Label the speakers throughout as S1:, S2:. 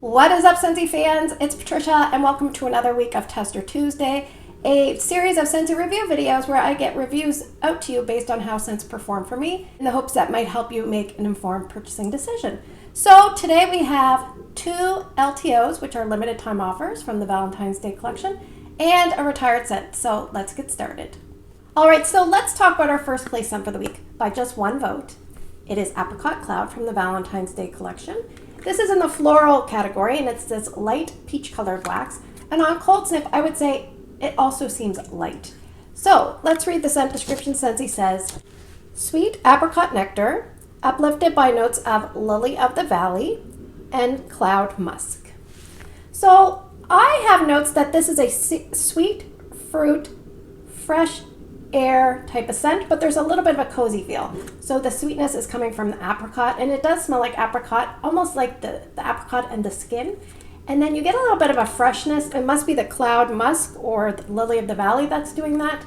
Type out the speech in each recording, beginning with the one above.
S1: What is up, Scentsy fans? It's Patricia, and welcome to another week of Tester Tuesday, a series of Scentsy review videos where I get reviews out to you based on how scents perform for me in the hopes that might help you make an informed purchasing decision. So today we have two LTOs, which are limited time offers from the Valentine's Day collection, and a retired scent. So let's get started. All right, so let's talk about our first place scent for the week. By just one vote, it is Apricot Cloud from the Valentine's Day collection. This is in the floral category, and it's this light peach colored wax. And on cold sniff, I would say it also seems light. So let's read the scent description. Scentsy says, sweet apricot nectar, uplifted by notes of lily of the valley and cloud musk. So I have notes that this is a sweet fruit, fresh air type of scent, but there's a little bit of a cozy feel. So the sweetness is coming from the apricot, and it does smell like apricot, almost like the apricot and the skin. And then you get a little bit of a freshness. It must be the cloud musk or the lily of the valley that's doing that.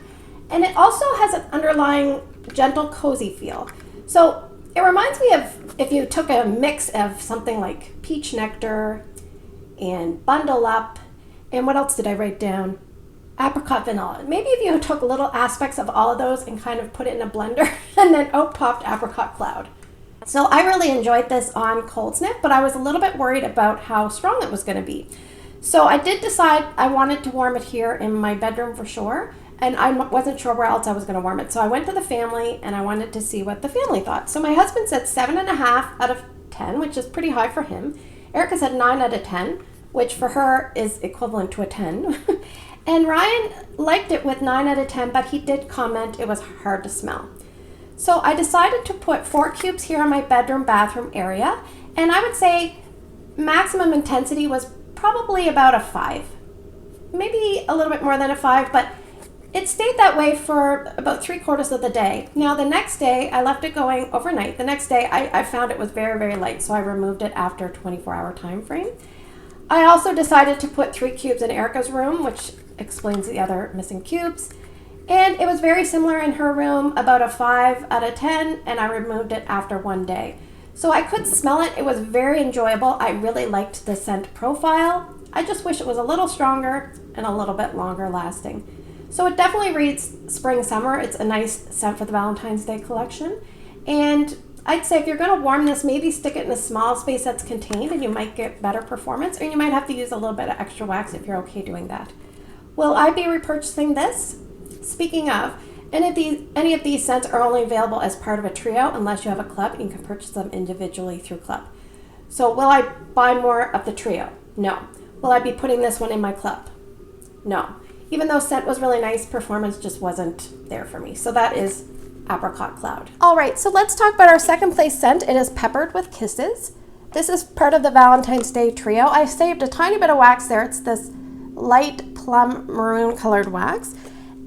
S1: And it also has an underlying gentle cozy feel. So it reminds me of if you took a mix of something like peach nectar and bundle up, and what else did I write down? Apricot vanilla. Maybe if you took little aspects of all of those and kind of put it in a blender and then out popped Apricot Cloud. So I really enjoyed this on cold sniff, but I was a little bit worried about how strong it was going to be. So I did decide I wanted to warm it here in my bedroom for sure, and I wasn't sure where else I was going to warm it. So I went to the family and I wanted to see what the family thought. So my husband said 7.5 out of 10, which is pretty high for him. Erica said 9 out of 10, which for her is equivalent to a 10. And Ryan liked it with 9 out of 10, but he did comment it was hard to smell. So I decided to put 4 cubes here in my bedroom bathroom area, and I would say maximum intensity was probably about a 5. Maybe a little bit more than a 5, but it stayed that way for about 3/4 of the day. Now the next day, I left it going overnight. The next day, I found it was very, very light, so I removed it after a 24-hour time frame. I also decided to put 3 cubes in Erica's room, which explains the other missing cubes. And it was very similar in her room, about a 5 out of 10, and I removed it after one day. So I could smell it. It was very enjoyable. I really liked the scent profile. I just wish it was a little stronger and a little bit longer lasting. So it definitely reads spring, summer. It's a nice scent for the Valentine's Day collection. And I'd say if you're going to warm this, maybe stick it in a small space that's contained and you might get better performance, or you might have to use a little bit of extra wax if you're okay doing that. Will I be repurchasing this? Speaking of, any of these scents are only available as part of a trio unless you have a club, and you can purchase them individually through club. So will I buy more of the trio? No. Will I be putting this one in my club? No. Even though scent was really nice, performance just wasn't there for me. So that is Apricot Cloud. All right, so let's talk about our second place scent. It is Peppered with Kisses. This is part of the Valentine's Day trio. I saved a tiny bit of wax there. It's this light plum maroon colored wax.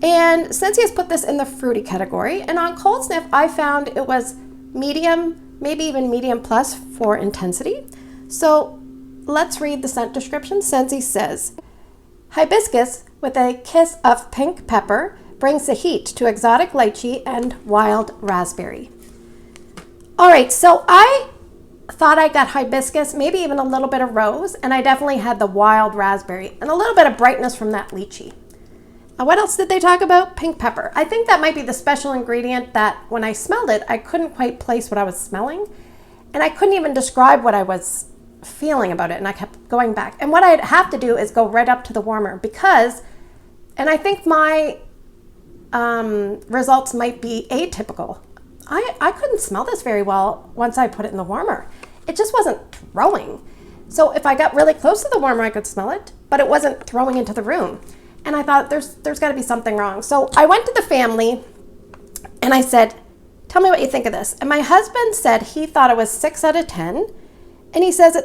S1: And Scentsy has put this in the fruity category. And on cold sniff, I found it was medium, maybe even medium plus for intensity. So let's read the scent description. Scentsy says, hibiscus with a kiss of pink pepper brings the heat to exotic lychee and wild raspberry. All right, so I thought I got hibiscus, maybe even a little bit of rose, and I definitely had the wild raspberry and a little bit of brightness from that lychee. What else did they talk about? Pink pepper. I think that might be the special ingredient that when I smelled it, I couldn't quite place what I was smelling, and I couldn't even describe what I was feeling about it, and I kept going back. And what I'd have to do is go right up to the warmer because, and I think my results might be atypical. I couldn't smell this very well once I put it in the warmer. It just wasn't throwing. So if I got really close to the warmer, I could smell it, but it wasn't throwing into the room. And I thought there's got to be something wrong. So I went to the family and I said, tell me what you think of this. And my husband said he thought it was 6 out of 10. And he says,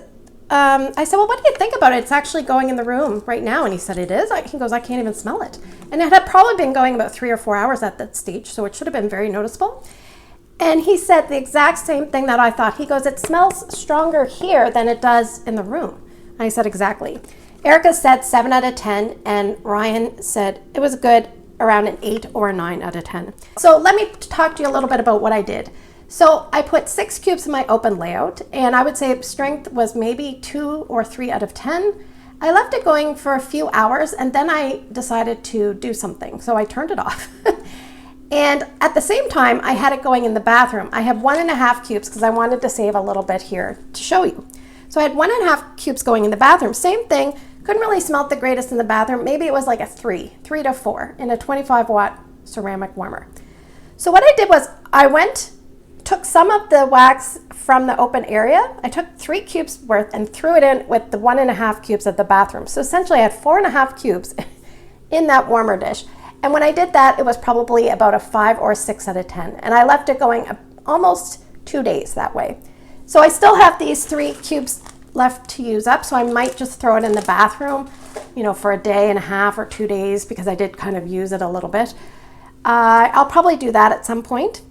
S1: I said, well, what do you think about it? It's actually going in the room right now. And he said, it is? He goes, I can't even smell it. And it had probably been going about 3 or 4 hours at that stage, so it should have been very noticeable. And he said the exact same thing that I thought. He goes, it smells stronger here than it does in the room. And I said, exactly. Erica said 7 out of 10, and Ryan said it was good, around an 8 or a 9 out of 10. So let me talk to you a little bit about what I did. So I put 6 cubes in my open layout, and I would say strength was maybe 2 or 3 out of 10. I left it going for a few hours, and then I decided to do something, so I turned it off. And at the same time, I had it going in the bathroom. I have 1.5 cubes because I wanted to save a little bit here to show you. So I had 1.5 cubes going in the bathroom. Same thing, couldn't really smell the greatest in the bathroom. Maybe it was like a 3 to 4 in a 25-watt ceramic warmer. So what I did was took some of the wax from the open area. I took 3 cubes worth and threw it in with the 1.5 cubes of the bathroom. So essentially I had 4.5 cubes in that warmer dish. And when I did that, it was probably about a 5 or 6 out of 10. And I left it going almost 2 days that way. So I still have these 3 cubes left to use up. So I might just throw it in the bathroom, for a day and a half or 2 days, because I did kind of use it a little bit. I'll probably do that at some point.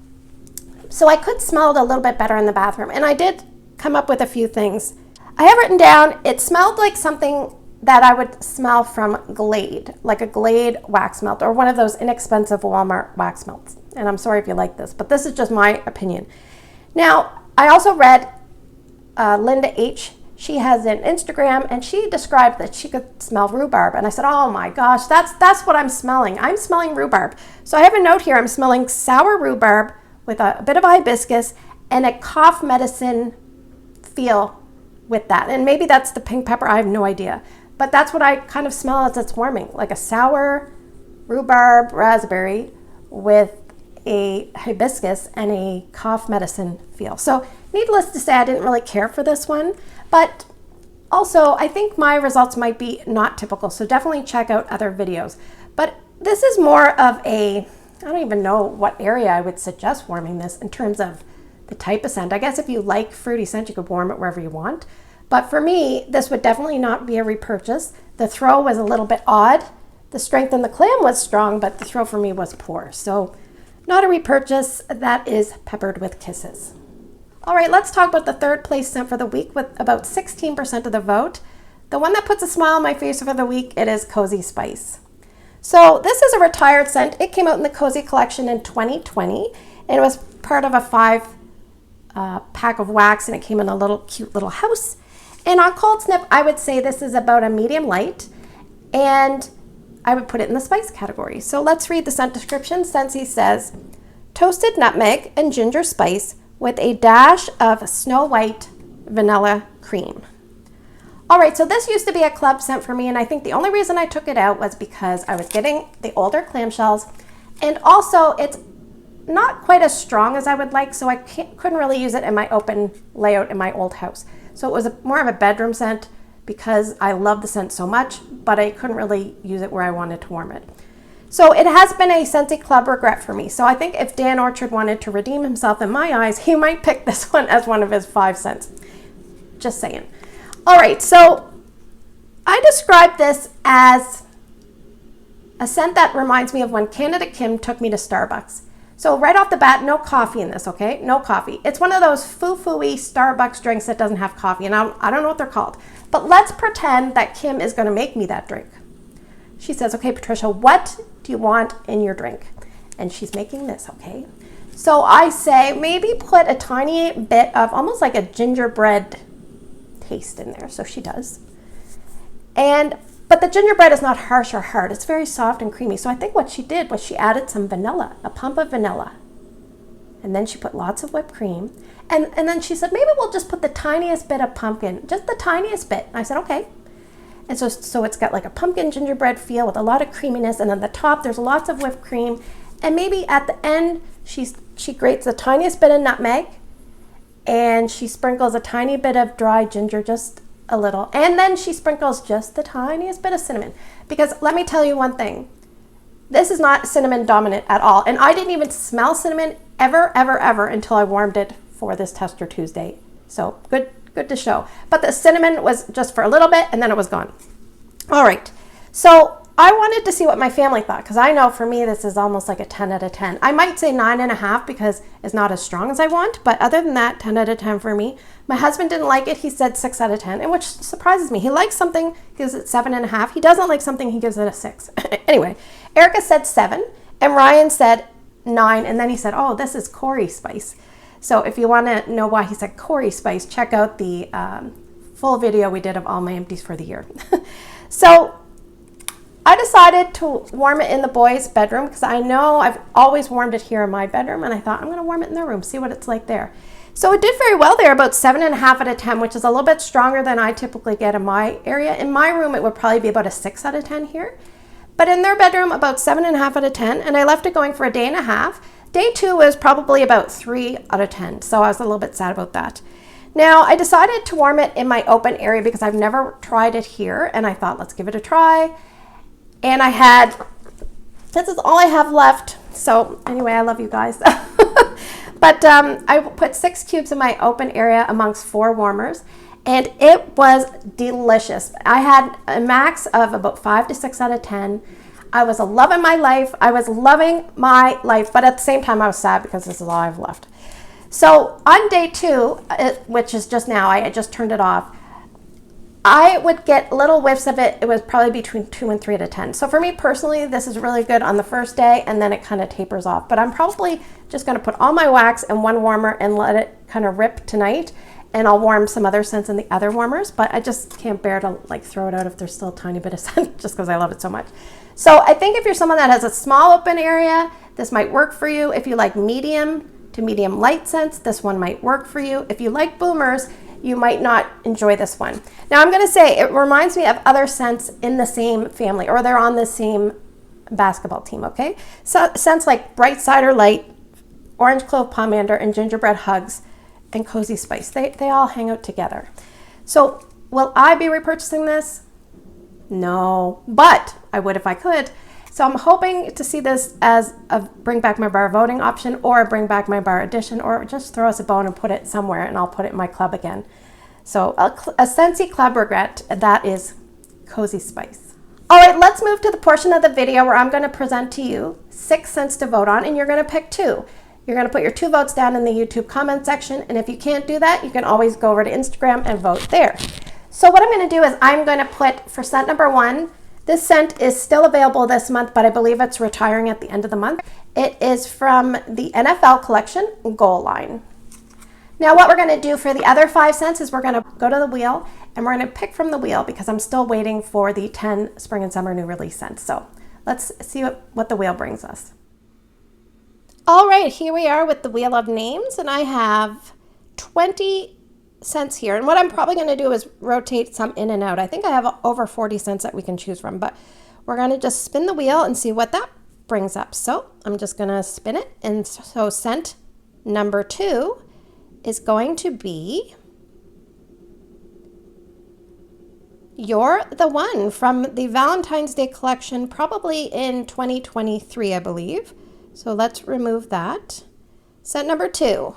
S1: So I could smell it a little bit better in the bathroom. And I did come up with a few things. I have written down, it smelled like something that I would smell from Glade, like a Glade wax melt or one of those inexpensive Walmart wax melts. And I'm sorry if you like this, but this is just my opinion. Now, I also read Linda H. She has an Instagram, and she described that she could smell rhubarb. And I said, oh my gosh, that's what I'm smelling. I'm smelling rhubarb. So I have a note here. I'm smelling sour rhubarb with a bit of hibiscus and a cough medicine feel with that. And maybe that's the pink pepper. I have no idea. But that's what I kind of smell as it's warming, like a sour rhubarb raspberry with a hibiscus and a cough medicine feel. So needless to say, I didn't really care for this one, but also I think my results might be not typical. So definitely check out other videos. But this is more of I don't even know what area I would suggest warming this in terms of the type of scent. I guess if you like fruity scent, you could warm it wherever you want. But for me, this would definitely not be a repurchase. The throw was a little bit odd. The strength in the clam was strong, but the throw for me was poor. So not a repurchase. That is Peppered with Kisses. All right, let's talk about the third place scent for the week with about 16% of the vote. The one that puts a smile on my face for the week, it is Cozy Spice. So this is a retired scent. It came out in the Cozy collection in 2020, and it was part of a 5 pack of wax, and it came in a cute little house. And on cold snip, I would say this is about a medium light, and I would put it in the spice category. So let's read the scent description. Scentsy says, toasted nutmeg and ginger spice with a dash of Snow White vanilla cream. All right, so this used to be a club scent for me, and I think the only reason I took it out was because I was getting the older clamshells, and also it's not quite as strong as I would like, so I couldn't really use it in my open layout in my old house. So it was more of a bedroom scent because I love the scent so much, but I couldn't really use it where I wanted to warm it. So it has been a Scentsy Club regret for me. So I think if Dan Orchard wanted to redeem himself in my eyes, he might pick this one as one of his 5 scents. Just saying. All right, so I describe this as a scent that reminds me of when Canada Kim took me to Starbucks. So right off the bat, no coffee in this, okay? No coffee. It's one of those foo-foo-y Starbucks drinks that doesn't have coffee, and I don't know what they're called. But let's pretend that Kim is gonna make me that drink. She says, okay, Patricia, what do you want in your drink? And she's making this, okay? So I say, maybe put a tiny bit of almost like a gingerbread taste in there. So she does. But the gingerbread is not harsh or hard. It's very soft and creamy. So I think what she did was she added some vanilla, a pump of vanilla. And then she put lots of whipped cream. And then she said, maybe we'll just put the tiniest bit of pumpkin, just the tiniest bit. And I said, okay. And so it's got like a pumpkin gingerbread feel with a lot of creaminess. And on the top, there's lots of whipped cream. And maybe at the end, she grates the tiniest bit of nutmeg. And she sprinkles a tiny bit of dry ginger, just a little. And then she sprinkles just the tiniest bit of cinnamon. Because let me tell you one thing. This is not cinnamon dominant at all. And I didn't even smell cinnamon ever until I warmed it for this Tester Tuesday. So good to show. But the cinnamon was just for a little bit and then it was gone. All right. So I wanted to see what my family thought, because I know for me this is almost like a 10 out of 10. I might say 9.5 because it's not as strong as I want, but other than that, 10 out of 10 for me. My husband didn't like it. He said 6 out of 10, and which surprises me. He likes something, he gives it 7.5. He doesn't like something, he gives it a 6. Anyway, Erica said 7, and Ryan said 9, and then he said, oh, this is Corey Spice. So if you want to know why he said Corey spice, check out the full video we did of all my empties for the year. So I decided to warm it in the boys' bedroom because I know I've always warmed it here in my bedroom, and I thought I'm going to warm it in their room, see what it's like there. So it did very well there, about 7.5 out of 10, which is a little bit stronger than I typically get in my area. In my room, it would probably be about a 6 out of 10 here. But in their bedroom, about 7.5 out of 10, and I left it going for a day and a half. Day 2 was probably about 3 out of 10, so I was a little bit sad about that. Now, I decided to warm it in my open area because I've never tried it here, and I thought, let's give it a try. And this is all I have left. So anyway, I love you guys. But I put 6 cubes in my open area amongst 4 warmers, and it was delicious. I had a max of about 5 to 6 out of 10. I was loving my life. I was loving my life, but at the same time I was sad because this is all I've left. So on day 2, which is just now, I just turned it off, I would get little whiffs of it. It was probably between 2 and 3 out of 10. So for me personally, this is really good on the first day, and then it kind of tapers off. But I'm probably just going to put all my wax in one warmer and let it kind of rip tonight. And I'll warm some other scents in the other warmers, but I just can't bear to like throw it out if there's still a tiny bit of scent just because I love it so much. So I think if you're someone that has a small open area, this might work for you. If you like medium to medium light scents, this one might work for you. If you like boomers, you might not enjoy this one. Now I'm going to say it reminds me of other scents in the same family, or they're on the same basketball team, okay? So scents like Bright Cider Light, Orange Clove Pomander, and Gingerbread Hugs, and Cozy Spice. They all hang out together. So will I be repurchasing this? No, but I would if I could. So I'm hoping to see this as a Bring Back My Bar voting option, or a Bring Back My Bar edition, or just throw us a bone and put it somewhere and I'll put it in my club again. So a Scentsy club regret, that is Cozy Spice. All right, let's move to the portion of the video where I'm going to present to you 6 scents to vote on, and you're going to pick 2. You're going to put your 2 votes down in the YouTube comment section, and if you can't do that, you can always go over to Instagram and vote there. So what I'm going to do is I'm going to put, for scent number 1, this scent is still available this month, but I believe it's retiring at the end of the month. It is from the NFL collection, Goal Line. Now what we're going to do for the other 5 scents is we're going to go to the wheel and we're going to pick from the wheel because I'm still waiting for the 10 spring and summer new release scents. So let's see what the wheel brings us. All right, here we are with the wheel of names, and I have 20 scents here, and what I'm probably going to do is rotate some in and out. I think I have over 40 scents that we can choose from, but we're going to just spin the wheel and see what that brings up. So I'm just going to spin it, and so scent number 2 is going to be You're the One from the Valentine's Day collection, probably in 2023, I believe. So let's remove that. Scent number 3,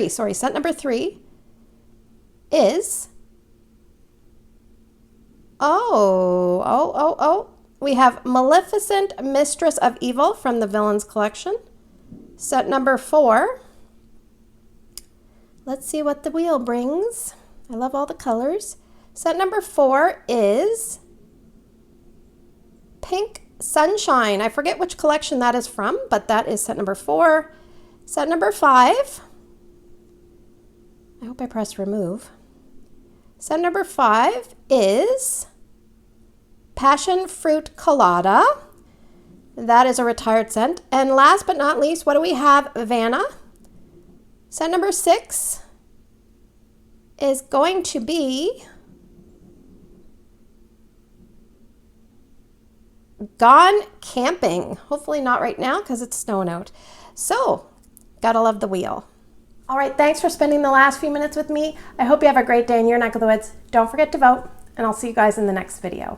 S1: scent number 3 is, we have Maleficent, Mistress of Evil from the Villains collection. Set number 4, let's see what the wheel brings. I love all the colors. Set number 4 is Pink Sunshine. I forget which collection that is from, but that is set number 4. Set number 5, I hope I pressed remove. Set number 5 is Passion Fruit Colada. That is a retired scent. And last but not least, what do we have? Vanna. Scent number 6 is going to be Gone Camping. Hopefully not right now because it's snowing out. So, gotta love the wheel. All right, thanks for spending the last few minutes with me. I hope you have a great day in your neck of the woods. Don't forget to vote, and I'll see you guys in the next video.